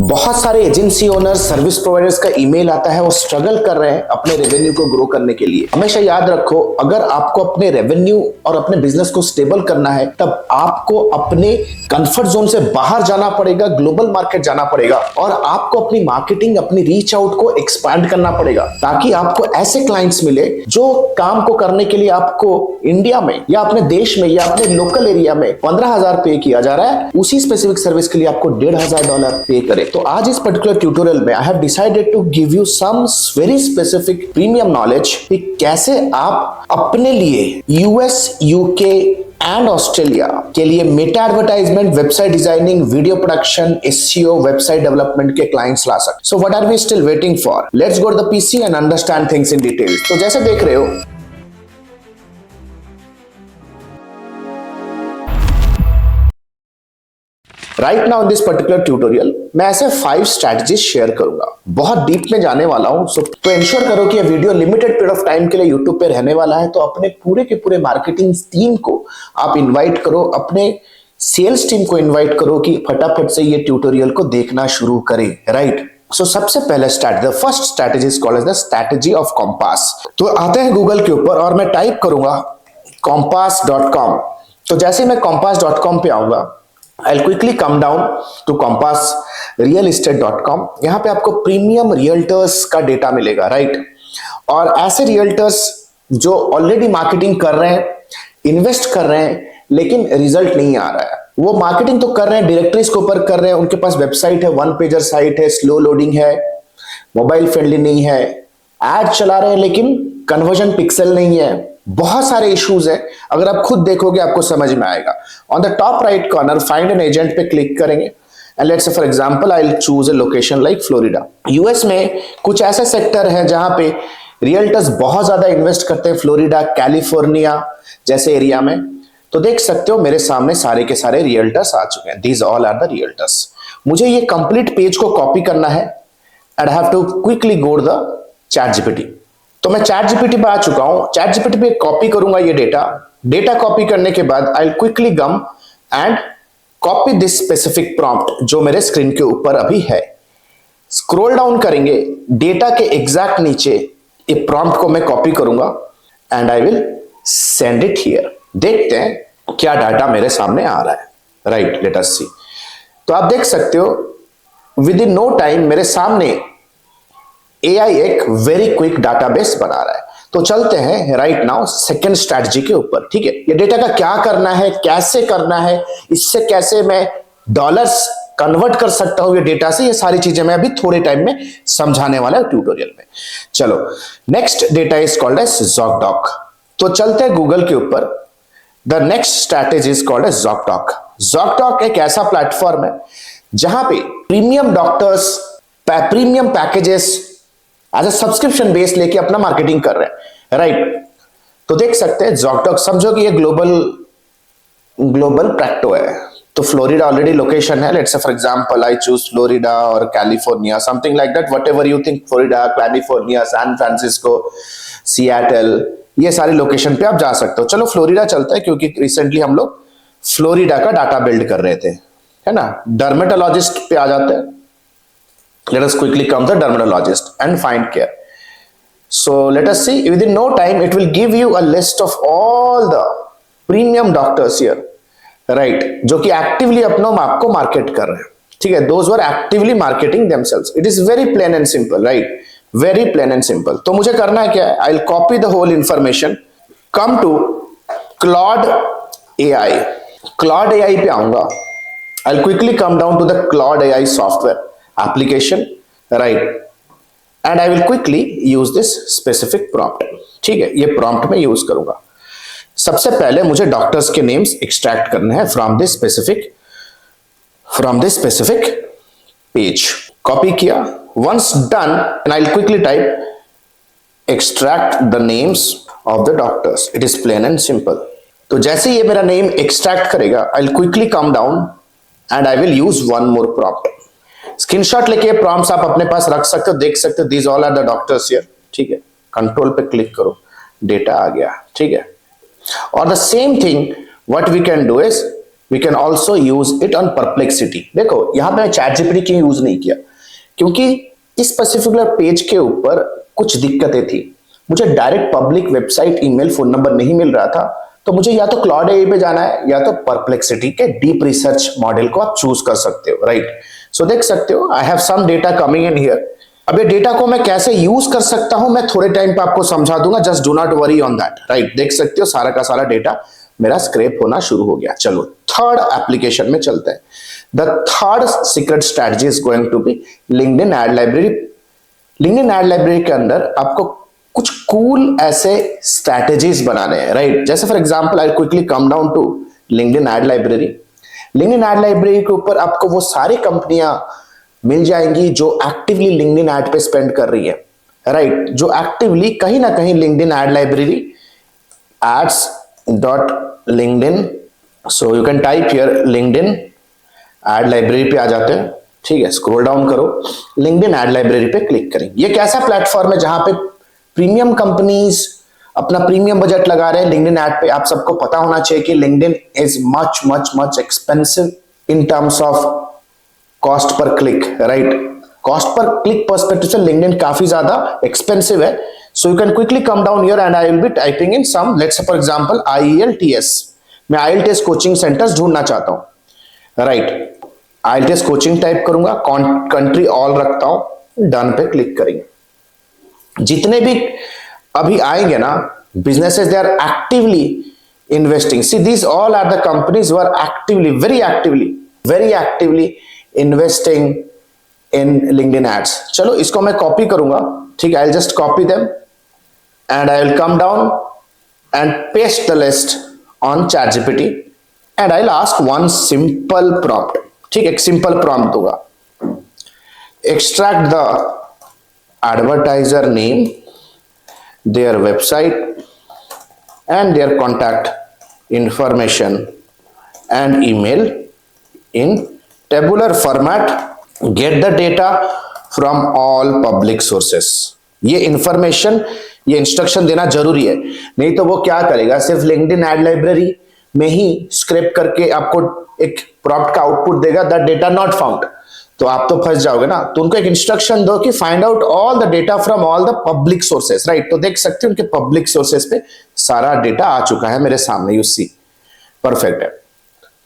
बहुत सारे agency owners, service providers का ईमेल आता है, वो स्ट्रगल कर रहे हैं अपने रेवेन्यू को ग्रो करने के लिए। हमेशा याद रखो, अगर आपको अपने रेवेन्यू और अपने बिजनेस को स्टेबल करना है, तब आपको अपने कंफर्ट जोन से बाहर जाना पड़ेगा, ग्लोबल मार्केट जाना पड़ेगा और आपको अपनी मार्केटिंग, अपनी रीच आउट को एक्सपैंड करना पड़ेगा, ताकि आपको ऐसे क्लाइंट्स मिले जो काम को करने के लिए आपको इंडिया में या अपने देश में या अपने लोकल एरिया में 15,000 पे किया जा रहा है, उसी स्पेसिफिक सर्विस के लिए आपको $1,500 पे करे। तो आज इस पर्टिकुलर ट्यूटोरियल में I have decided to give you some very specific premium knowledge कि कैसे आप अपने लिए यूएस, यूके एंड ऑस्ट्रेलिया के लिए Meta advertisement, website designing, video production, SEO, website development के क्लाइंट्स ला सकते। So what are we still waiting for? Let's go to the PC and understand things in detail. तो जैसे देख रहे हो, right now in this particular tutorial मैं ऐसे 5 स्ट्रैटेजीज शेयर करूंगा। बहुत डीप में जाने वाला हूं, तो इंश्योर करो कि ये video limited period of time के लिए यूट्यूब पे रहने वाला है। तो अपने पूरे के पूरे मार्केटिंग टीम को आप इनवाइट करो, अपने सेल्स टीम को इनवाइट करो कि फटाफट से ये ट्यूटोरियल को देखना शुरू करें। राइट, सो सबसे पहले the first strategy is called as the strategy of compass. तो आते हैं गूगल के ऊपर और मैं टाइप करूंगा compass.com। तो जैसे मैं compass.com पे आऊंगा, I'll quickly come down to compassrealestate.com। यहाँ पे आपको प्रीमियम रियल्टर्स का डेटा मिलेगा, राइट। और ऐसे रियल्टर्स जो ऑलरेडी मार्केटिंग कर रहे हैं, इन्वेस्ट कर रहे हैं, लेकिन रिजल्ट नहीं आ रहा है। वो मार्केटिंग तो कर रहे हैं, डायरेक्टरीज के ऊपर कर रहे हैं, उनके पास वेबसाइट है, 1 पेजर साइट है, स्लो लोडिंग है, मोबाइल फ्रेंडली नहीं है, एड चला रहे हैं लेकिन कन्वर्जन पिक्सल नहीं है, बहुत सारे इश्यूज है। अगर आप खुद देखोगे आपको समझ में आएगा। On the top right corner find an agent पे क्लिक करेंगे and let's say for example I will choose a location like Florida. US में कुछ ऐसे सेक्टर है जहां पे रियल्टर्स बहुत ज्यादा इन्वेस्ट करते हैं, फ्लोरिडा, कैलिफोर्निया जैसे एरिया में। तो देख सकते हो मेरे सामने सारे के सारे रियल्टर्स आ चुके हैं। These all are the realtors. मुझे ये कंप्लीट पेज को कॉपी करना है and I have to quickly go to the ChatGPT. तो मैं चैट जीपीटी पे आ चुका हूं। चैट जीपीटी पे कॉपी करूंगा ये डेटा कॉपी करने के बाद आई will quickly come and copy this specific prompt जो मेरे स्क्रीन के ऊपर अभी है। स्क्रॉल डाउन करेंगे, डेटा के एग्जैक्ट नीचे ये प्रॉम्प्ट को मैं कॉपी करूंगा and I will send it here. देखते हैं क्या डाटा मेरे सामने आ रहा है। राइट, लेट अस सी। तो आप देख सकते हो विद इन नो टाइम मेरे सामने AI एक वेरी क्विक डाटाबेस बना रहा है। तो चलते हैं राइट नाउ सेकंड स्ट्रैटेजी के ऊपर। ठीक है, ये डेटा का क्या करना है, कैसे करना है, इससे कैसे मैं डॉलर्स कन्वर्ट कर सकता हूं ये डेटा से, ये सारी चीजें मैं अभी थोड़े टाइम में समझाने वाला हूं ट्यूटोरियल में। चलो, next data is called as ZocDoc। तो चलते हैं गूगल के ऊपर। The next strategy is called as ZocDoc। ZocDoc एक ऐसा प्लेटफॉर्म है जहां पे premium doctors, premium packages as a subscription base लेके अपना मार्केटिंग कर रहे हैं। राइट, तो देख सकते हैं ZocDoc, समझो कि ये ग्लोबल प्रैक्टो है। तो फ्लोरिडा ऑलरेडी लोकेशन है। Let's say for example I choose Florida और California, something like that, whatever you think. Florida, California, San Francisco, Seattle, ये सारी लोकेशन पे आप जा सकते हो। चलो फ्लोरिडा चलते हैं क्योंकि रिसेंटली हम लोग फ्लोरिडा का डाटा बिल्ड कर रहे थे, है ना। डर्मेटोलॉजिस्ट पे आ जाते हैं। Let us quickly come to the dermatologist and find care. So let us see, within no time it will give you a list of all the premium doctors here, right, जो कि actively अपनों आपको market कर रहे हैं। ठीक है, those who are actively marketing themselves. It is very plain and simple, right? Very plain and simple. तो मुझे करना है क्या है, I'll copy the whole information, come to Claude AI। Claude AI पे आऊंगा, I'll quickly come down to the Claude AI software application, right, and I will quickly use this specific prompt। ठीक है, ये prompt में use करूंगा। सबसे पहले मुझे डॉक्टर्स के नेम्स एक्सट्रैक्ट करने हैं from this specific page. Copy किया, once done and I will quickly type extract the names of the doctors. It is plain and simple. तो जैसे ये मेरा नेम एक्सट्रैक्ट करेगा, I will quickly come down and I will use one more prompt. Screenshot लेके prompts आप अपने पास रख सकते हो, देख सकते हो। These all are the doctors here. ठीक है, कंट्रोल पे क्लिक करो, डेटा आ गया। ठीक है, और the same thing what we can do is we can also use it on Perplexity. देखो यहां पे मैं चैट जीपीटी क्यों यूज नहीं किया, क्योंकि इस पर्टिकुलर पेज के ऊपर कुछ दिक्कतें थी। मुझे direct public website, email, phone number नहीं मिल रहा था, तो मुझे या तो क्लाउड एआई पे जाना है या तो परप्लेक्सिटी के डीप रिसर्च मॉडल को आप चूज कर सकते हो, राइट। सो देख सकते हो I have some data coming in here. अब ये डेटा को मैं कैसे यूज कर सकता हूं मैं थोड़े टाइम पे आपको समझा दूंगा, just do not worry on that, right. देख सकते हो सारा का सारा डेटा मेरा स्क्रैप होना शुरू हो गया। चलो थर्ड एप्लीकेशन में चलते हैं। The third secret strategy is going to be LinkedIn ad library. LinkedIn ad library के अंदर आपको कुछ कूल ऐसे स्ट्रैटेजीज बनाने हैं, राइट। जैसे for example I quickly come down to LinkedIn ad library. LinkedIn ad library के ऊपर आपको वो सारी कंपनियां मिल जाएंगी जो एक्टिवली लिंक्डइन एड पे स्पेंड कर रही है, राइट। जो एक्टिवली कहीं ना कहीं LinkedIn ad library ads dot LinkedIn, so you can type here LinkedIn ad library पे आ जाते हैं, ठीक है। स्क्रॉल डाउन करो, लिंक्डइन एड लाइब्रेरी पे क्लिक करेंगे। ये कैसा प्लेटफॉर्म है जहां पे प्रीमियम कंपनीज अपना प्रीमियम बजट लगा रहे हैं लिंक्डइन एड पे। आप सबको पता होना चाहिए कि LinkedIn is much much much expensive in terms of cost per click, right. Cost per click perspective से लिंक्डइन काफी ज्यादा एक्सपेंसिव है। So you can quickly come down here and I will be typing in some, let's say for example IELTS। मैं IELTS coaching centres ढूंढना चाहता हूं, राइट। IELTS coaching type करूंगा, कंट्री ऑल रखता हूं, डन पे क्लिक करेंगे। जितने भी अभी आएंगे ना businesses, they are actively investing. See this all are the companies who are actively, very actively investing in LinkedIn ads. चलो इसको मैं कॉपी करूंगा, ठीक है। I will just copy them and I will come down and paste the list on ChatGPT and I will ask one simple prompt, ठीक है। एक simple prompt दूंगा, extract the advertiser name, their website and their contact information and email in tabular format, get the data from all public sources। ये information, ये instruction देना जरूरी है, नहीं तो वो क्या करेगा, सिर्फ लिंक्डइन एड लाइब्रेरी में ही स्क्रैप करके आपको एक प्रॉम्प्ट का आउटपुट देगा, दैट डेटा नॉट फाउंड, तो आप तो फंस जाओगे ना। तो उनको एक इंस्ट्रक्शन दो कि find out all the data from all the public sources, right. तो देख सकते हो उनके पब्लिक सोर्सेस पे सारा डेटा आ चुका है मेरे सामने, यू सी, परफेक्ट है।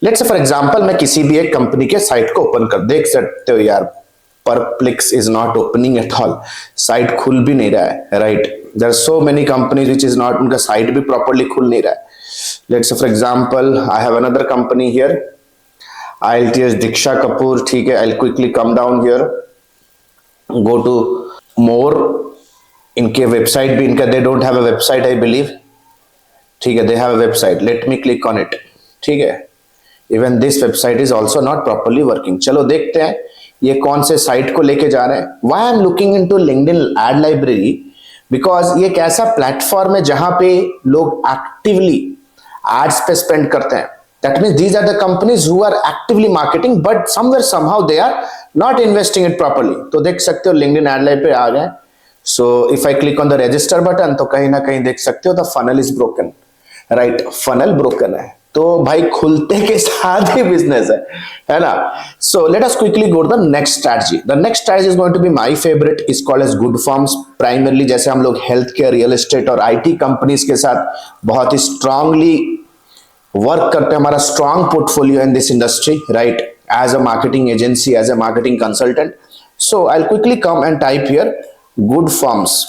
लेट्स से फॉर एग्जांपल मैं किसी भी एक कंपनी के साइट को ओपन कर, देख सकते हो यार Perplex is not opening at all, site खुल भी नहीं रहा है, right. There are so many companies which is not, उनका साइट भी प्रॉपर्ली खुल नहीं रहा है। Let's say for example I have another company here, IELTS Diksha Kapoor, ठीक है। I'll quickly come down here, go to more, इनके website भी, इनका they don't have a website I believe, ठीक है। they have a website, let me click on it, ठीक है। even this website is also not properly working। चलो देखते हैं ये कौन से साइट को लेके जा रहे हैं। why I'm looking into LinkedIn ad library, because ये एक ऐसा प्लेटफॉर्म है जहां पे लोग एक्टिवली एड्स पे स्पेंड करते हैं। That means these are the companies who are actively marketing, but somewhere somehow they are not investing it properly। तो देख सकते हो LinkedIn ad library पे आ गए। So if I click on the register button, तो कहीं ना कहीं देख सकते हो the funnel is broken, right? funnel broken है, तो भाई खुलते के साथ ही बिजनेस है ना। So let us quickly go to the next strategy। The next strategy is going to be my favorite, is called as good forms। Primarily जैसे हम लोग हेल्थ केयर, रियल एस्टेट और IT कंपनीज के साथ बहुत ही स्ट्रांगली वर्क करते हैं, हमारा strong portfolio in this industry, right, as a marketing agency, as a marketing consultant. So I will quickly come and type here good forms.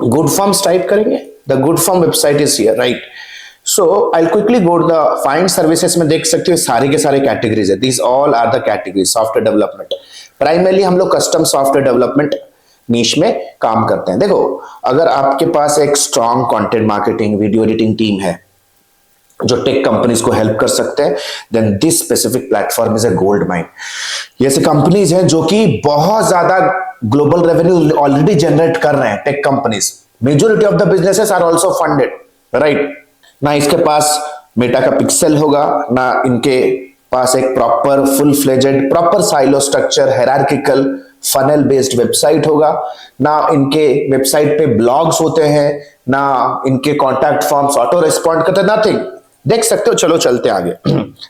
Good forms type करेंगे, the good form website is here, right. So I will quickly go to the find services में, देख सकते हो सारे के सारे categories है, this all are the categories. Software development, primarily हम लोग कस्टम सॉफ्टवेयर डेवलपमेंट नीश में काम करते हैं। देखो अगर आपके पास एक strong content marketing, video editing team है जो टेक कंपनीज को हेल्प कर सकते हैं, then this specific platform is a gold mine. ये ऐसे कंपनीज हैं जो कि बहुत ज्यादा ग्लोबल रेवेन्यू ऑलरेडी जनरेट कर रहे हैं, tech companies. Majority of the businesses are also funded, right. ना इसके पास मेटा का पिक्सेल होगा, ना इनके पास एक proper full fledged proper silo structure hierarchical funnel based website होगा, ना इनके वेबसाइट पे ब्लॉग्स होते हैं, ना इनके कॉन्टैक्ट फॉर्म्स ऑटो रिस्पॉन्ड करते हैं, नथिंग। देख सकते हो, चलो चलते आगे।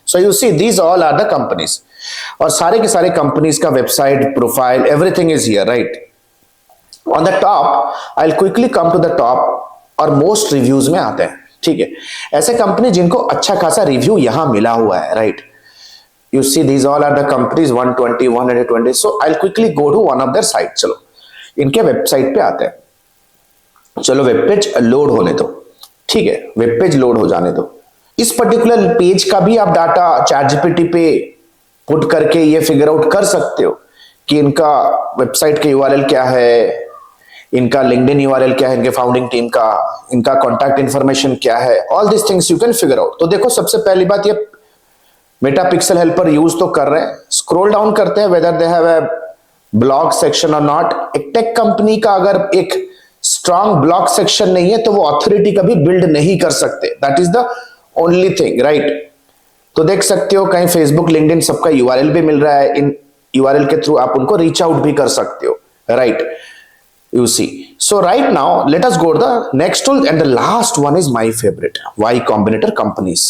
So you see these all are the companies, और सारे के सारे कंपनीज का website, profile, everything is here, right. On the top I will quickly come to the top और मोस्ट रिव्यूज में आते हैं, ठीक है। ऐसे कंपनी जिनको अच्छा खासा रिव्यू यहां मिला हुआ है, right. You see these all are the companies 120, 120. So I'll quickly go to one of their site. चलो इनके वेबसाइट पे आते हैं। चलो वेब पेज लोड होने दो, ठीक है, वेब पेज लोड हो जाने दो। इस पर्टिकुलर पेज का भी आप डाटा चैटजीपीटी पे पुट करके ये फिगर आउट कर सकते हो कि इनका वेबसाइट का यूआरएल क्या है, इनका लिंक्डइन यूआरएल क्या है, इनके फाउंडिंग टीम का, इनका कॉन्टैक्ट इंफॉर्मेशन क्या है, all this things you can figure out. तो देखो सबसे पहली बात, ये मेटा पिक्सल हेल्पर यूज तो कर रहे हैं। स्क्रॉल डाउन करते हैं, whether they have a blog section और नॉट। एक टेक कंपनी का अगर एक स्ट्रॉन्ग ब्लॉग सेक्शन नहीं है तो वो अथॉरिटी कभी बिल्ड नहीं कर सकते, that is the only thing, right. तो देख सकते हो कहीं फेसबुक, लिंक्डइन सबका यूआरएल भी मिल रहा है, इन यूआरएल के थ्रू आप उनको रीच आउट भी कर सकते हो, right. You see, so right now let us go to the next tool and the last one is my favorite, Y Combinator companies।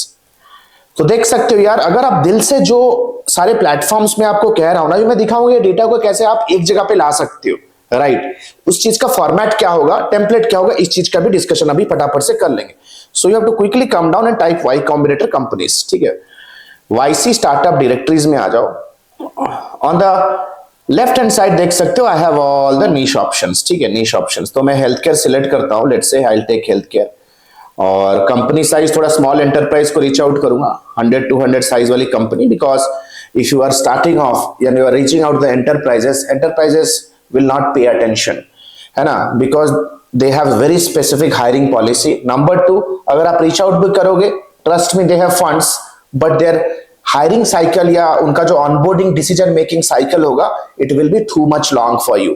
तो देख सकते हो यार, अगर आप दिल से जो सारे प्लेटफॉर्म्स में आपको कह रहा हूं ना, जो मैं दिखाऊंगा ये डेटा को कैसे आप एक जगह पे ला सकते हो, राइट। उस चीज का फॉर्मेट क्या होगा, टेम्पलेट क्या होगा, इस चीज का भी डिस्कशन अभी फटाफट से कर लेंगे। So you have to quickly come down and type Y Combinator companies, ठीक है। YC स्टार्टअप डायरेक्टरीज में आ जाओ। On the left hand side देख सकते हो I have all the niche options, ठीक है, नीश ऑप्शंस। तो मैं हेल्थ केयर सिलेक्ट करता हूं, let's say I will take health care, और कंपनी साइज थोड़ा स्मॉल एंटरप्राइज को रीच आउट करूंगा, 100-200 साइज वाली company, because if you are starting off यानी you are reaching out the enterprises will not pay attention, है ना, because they have very specific hiring policy. Number 2, अगर आप reach out भी करोगे, trust me they have funds, but their hiring cycle या उनका जो ऑनबोर्डिंग डिसीजन मेकिंग साइकिल होगा, it will be too much long for you.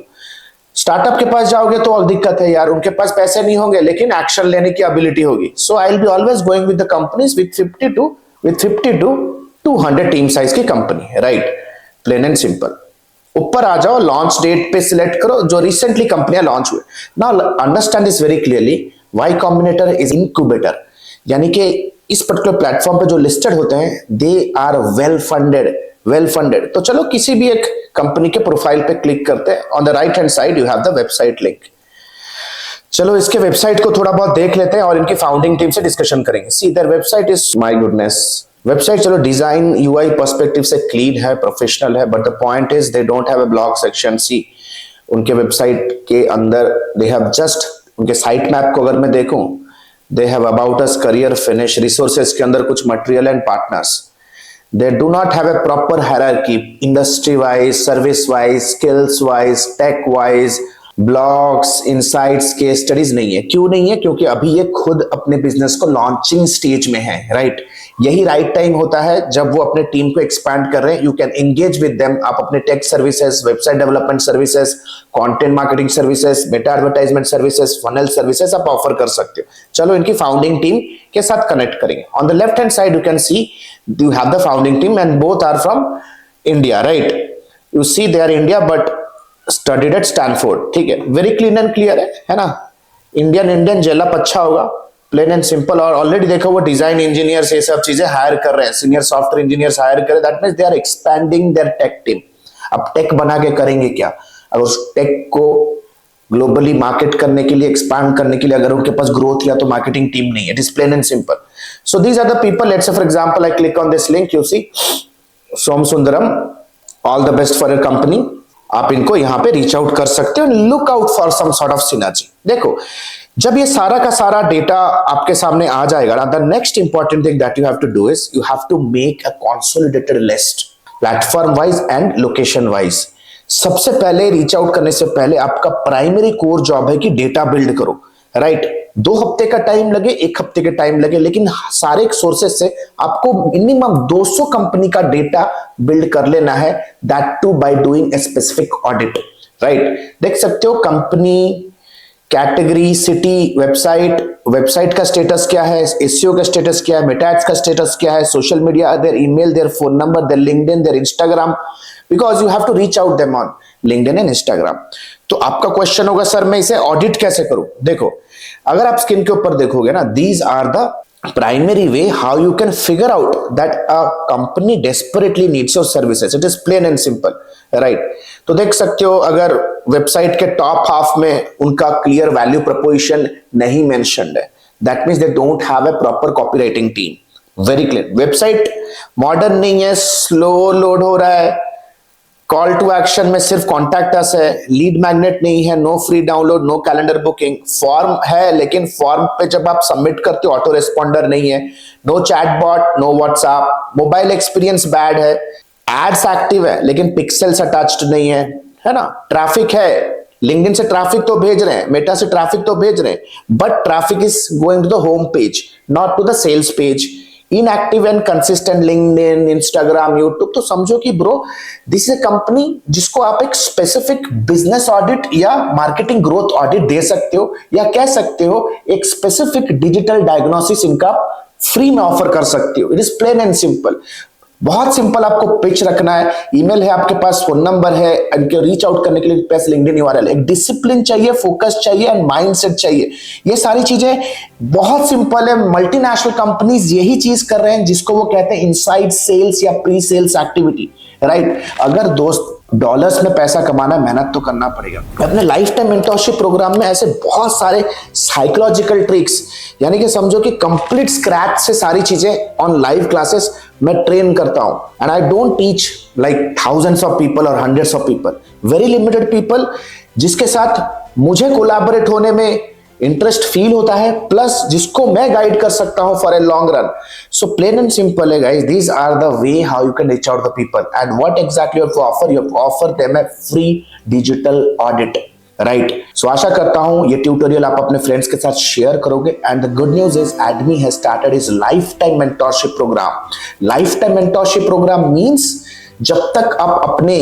Startup के पास जाओगे तो और दिक्कत है यार, उनके पास पैसे नहीं होंगे लेकिन एक्शन लेने की एबिलिटी होगी। So I will be always going with the companies with 50 to 200 team size की company, right, plain and simple. ऊपर आ जाओ, लॉन्च डेट पे सिलेक्ट करो जो रिसेंटली कंपनियां लॉन्च हुए। Now understand this very clearly, Y Combinator is incubator, यानी कि इस पर्टिकुलर प्लेटफॉर्म पे जो लिस्टेड होते हैं दे आर वेल फंडेड। तो चलो किसी भी एक कंपनी के प्रोफाइल पे क्लिक करते हैं। On the right hand side you have the website link. चलो इसके वेबसाइट को थोड़ा बहुत देख लेते हैं और इनकी फाउंडिंग टीम से डिस्कशन करेंगे। See their website is, my goodness, website चलो डिजाइन यूआई पर्सपेक्टिव से क्लीन है, प्रोफेशनल है, but the point is they don't have a blog section. See उनके वेबसाइट के अंदर दे हैव जस्ट, उनके साइट मैप को अगर मैं देखूं, they have about us, career finish, resources के अंदर कुछ material and partners, they do not have a proper hierarchy industry wise, service wise, skills wise, tech wise, blogs, insights, case studies नहीं है। क्यों नहीं है? क्योंकि अभी ये खुद अपने बिजनेस को लॉन्चिंग स्टेज में है, राइट। यही राइट टाइम होता है जब वो अपने टीम को एक्सपैंड कर रहे हैं। You can engage with them, आप अपने tech services, website development services, content marketing services, meta advertisement services, funnel services आप ऑफर कर सकते हो। चलो इनकी फाउंडिंग टीम के साथ कनेक्ट करेंगे। On the left hand side you can see you have the founding team and both are from India, right. You see they are India but studied at Stanford, ठीक है, very clean and clear है ना। Indian gel up अच्छा होगा, plane and simple. और already देखो वो design engineers ये सब चीजें हायर कर रहे हैं, सीनियर सॉफ्टवेयर इंजीनियर्स हायर कर रहे हैं, that means they are expanding their tech team. अब टेक बना के करेंगे क्या? अगर उस टेक को ग्लोबली मार्केट करने के लिए, एक्सपैंड करने के लिए अगर उनके पास ग्रोथ या तो मार्केटिंग टीम नहीं है, it is plain and simple. So these are the people, let's say for example I click on this link, you see Som Sundaram, all the best for your company. आप इनको यहां पे रीच आउट कर सकते हो, look out for some sort of synergy. देखो जब ये सारा का सारा डेटा आपके सामने आ जाएगा ना, the next important thing that you have to do is you have to make a consolidated list, platform wise and location wise. सबसे पहले रीच आउट करने से पहले आपका प्राइमरी कोर जॉब है कि डेटा बिल्ड करो, राइट। 2 हफ्ते का टाइम लगे, 1 हफ्ते का टाइम लगे, लेकिन सारे सोर्सेस से आपको मिनिमम 200 कंपनी का डेटा बिल्ड कर लेना है, that too by doing a specific audit, right. देख सकते हो कंपनी, कैटेगरी, सिटी, वेबसाइट का स्टेटस क्या है, एसईओ का स्टेटस क्या है, मेटा एड्स का स्टेटस क्या है, social media, their email, their phone number, their LinkedIn, their Instagram, because you have to reach out them on LinkedIn and Instagram. तो आपका क्वेश्चन होगा सर मैं इसे ऑडिट कैसे करूं? देखो अगर आप स्क्रीन के ऊपर देखोगे ना, these are the primary way how you can figure out that a company desperately needs your services. It is plain and simple, right? तो देख सकते हो अगर वेबसाइट के टॉप हाफ में उनका क्लियर वैल्यू प्रपोजिशन नहीं मेंशन्ड है, that means they don't have a proper copywriting team. Very clear. Website modern नहीं है, स्लो लोड हो रहा है, कॉल टू एक्शन में सिर्फ कॉन्टैक्ट अस है, लीड मैग्नेट नहीं है, no free download, no calendar booking. Form है लेकिन फॉर्म पे जब आप सबमिट करते हो ऑटो रिस्पॉन्डर नहीं है, no chatbot, no WhatsApp, mobile experience bad है, एड्स एक्टिव है लेकिन पिक्सेल्स अटैच्ड नहीं है ना. ट्रैफिक है, लिंक्डइन से ट्रैफिक तो भेज रहे हैं, मेटा से ट्रैफिक तो भेज रहे हैं, but traffic is going to the home page, not to the sales page. Inactive and consistent LinkedIn, Instagram, YouTube. तो समझो कि bro this is a company जिसको आप एक स्पेसिफिक बिजनेस ऑडिट या मार्केटिंग ग्रोथ ऑडिट दे सकते हो, या कह सकते हो एक स्पेसिफिक डिजिटल डायग्नोसिस इनका फ्री में ऑफर कर सकते हो. It is plain and simple. बहुत सिंपल आपको पिच रखना है, ईमेल है आपके पास, फोन नंबर है, इनके रीच आउट करने के लिए पास लिंक्डइन यूआरएल. एक डिसिप्लिन चाहिए, फोकस चाहिए एंड माइंडसेट चाहिए. ये सारी चीजें बहुत सिंपल है. मल्टीनेशनल कंपनीज यही चीज कर रहे हैं जिसको वो कहते हैं इनसाइड सेल्स या प्री सेल्स एक्टिविटी, राइट? अगर दोस्त डॉलर्स में पैसा कमाना, मेहनत तो करना पड़ेगा. अपने लाइफ टाइम मेंटरशिप प्रोग्राम में ऐसे बहुत सारे साइकोलॉजिकल ट्रिक्स, यानी कि समझो कि कंप्लीट स्क्रैच से सारी चीजें ऑन लाइव क्लासेस मैं ट्रेन करता हूं. And I don't teach like thousands of people और hundreds of people, very limited people जिसके साथ मुझे कोलैबोरेट होने में इंटरेस्ट फील होता है, प्लस जिसको मैं गाइड कर सकता हूं for a long run. So plain and simple है guys, these are the way how you can reach out the people. And what exactly you have to offer, you have to offer them a free digital audit, right? So आशा करता हूं ये tutorial आप अपने friends के साथ share करोगे. And the good news is Edmi has started his lifetime mentorship program. Lifetime mentorship program means जब तक आप अपने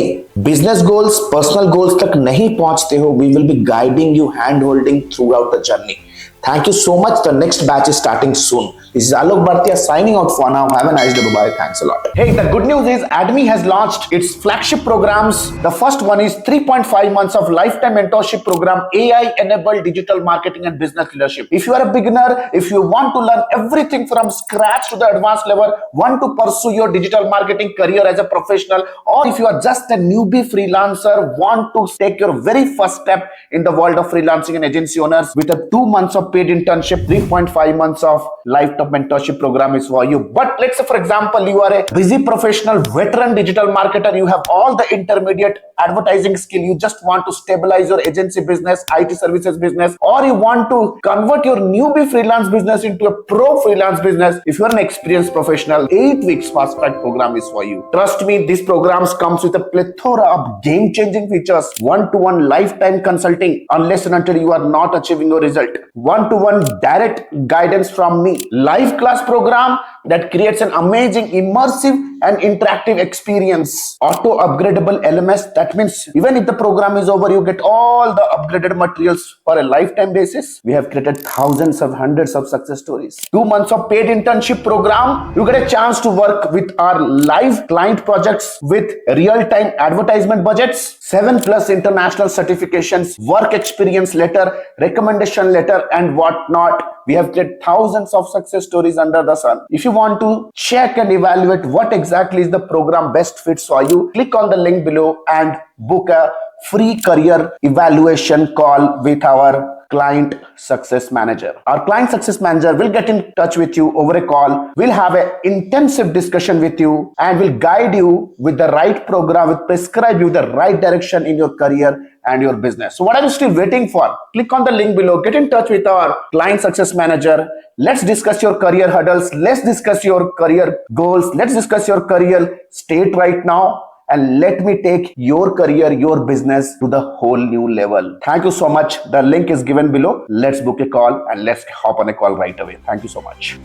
बिजनेस गोल्स, पर्सनल गोल्स तक नहीं पहुंचते हो, we will be guiding you, hand holding throughout the journey. Thank you so much. The next batch is starting soon. This is Alok Bhartia signing out for now. Have a nice day. Bye. Thanks a lot. Hey, the good news is ADMI has launched its flagship programs. The first one is 3.5 months of lifetime mentorship program, AI-enabled digital marketing and business leadership. If you are a beginner, if you want to learn everything from scratch to the advanced level, want to pursue your digital marketing career as a professional, or if you are just a newbie freelancer, want to take your very first step in the world of freelancing and agency owners with a 2 months of paid internship, 3.5 months of lifetime mentorship program is for you. But let's say for example you are a busy professional, veteran digital marketer, you have all the intermediate advertising skill, you just want to stabilize your agency business, IT services business, or you want to convert your newbie freelance business into a pro freelance business. If you are an experienced professional, 8 weeks fast track program is for you. Trust me, these programs comes with a plethora of game changing features, one-to-one lifetime consulting unless and until you are not achieving your result, one-to-one direct guidance from me, live class program that creates an amazing immersive and interactive experience, auto upgradable LMS. That means even if the program is over, you get all the upgraded materials for a lifetime basis. We have created thousands of hundreds of success stories. 2 months of paid internship program, you get a chance to work with our live client projects with real-time advertisement budgets, 7+ international certifications, work experience letter, recommendation letter, and whatnot. We have created thousands of success stories under the sun. If you want to check and evaluate what exactly is the program best fits for you, click on the link below and book a free career evaluation call with our client success manager. Our client success manager will get in touch with you over a call. We'll have an intensive discussion with you and will guide you with the right program, will prescribe you the right direction in your career and your business. So what are you still waiting for? Click on the link below, get in touch with our client success manager. Let's discuss your career hurdles. Let's discuss your career goals. Let's discuss your career state right now. And let me take your career, your business to the whole new level. Thank you so much. The link is given below. Let's book a call and let's hop on a call right away. Thank you so much.